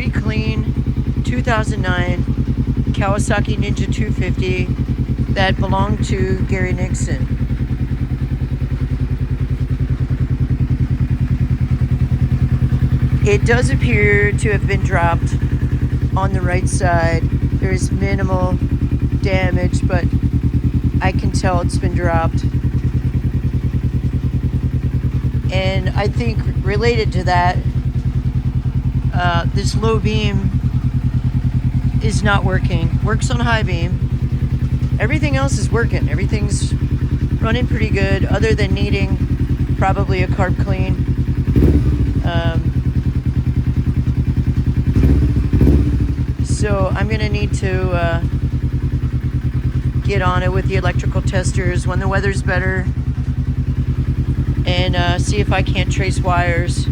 pretty clean 2009 Kawasaki Ninja 250 that belonged to Gary Nixon. It does appear to have been dropped on the right side. There is minimal damage, but I can tell it's been dropped. And I think related to that, this low beam is not working. Works on high beam. Everything else is working. Everything's running pretty good, other than needing probably a carb clean. So I'm gonna need to get on it with the electrical testers when the weather's better, and see if I can't trace wires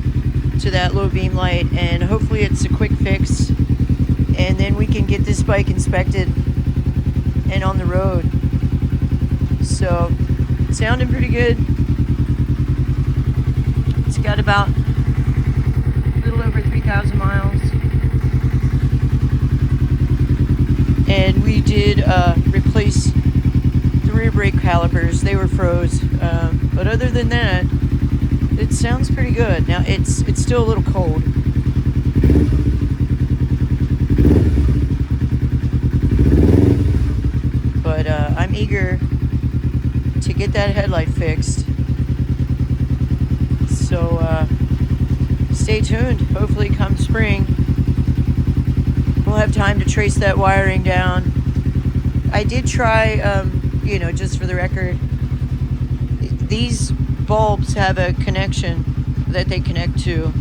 to that low beam light, and hopefully it's a quick fix, and then we can get this bike inspected and on the road. So sounding pretty good. It's got about a little over 3,000 miles. And we did replace the rear brake calipers. They were froze, but other than that, it sounds pretty good. Now it's still a little cold. But I'm eager to get that headlight fixed. So stay tuned. Hopefully come spring, we'll have time to trace that wiring down. I did try, just for the record, these bulbs have a connection that they connect to,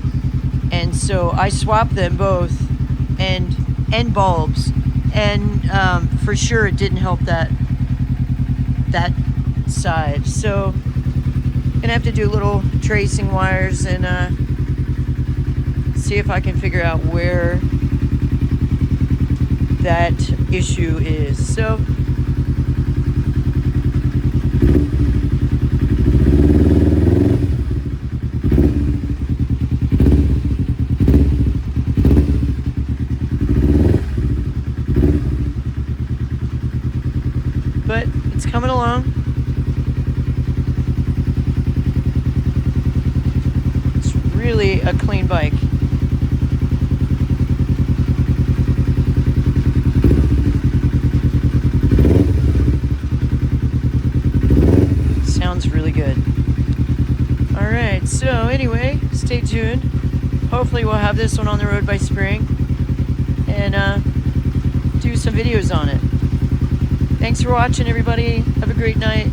and so I swapped them both, and bulbs, and for sure it didn't help that side. So I'm gonna have to do a little tracing wires and see if I can figure out where that issue is. So but it's coming along. It's really a clean bike. Sounds really good. All right, so anyway, stay tuned. Hopefully we'll have this one on the road by spring, and do some videos on it. Thanks for watching, everybody. Have a great night.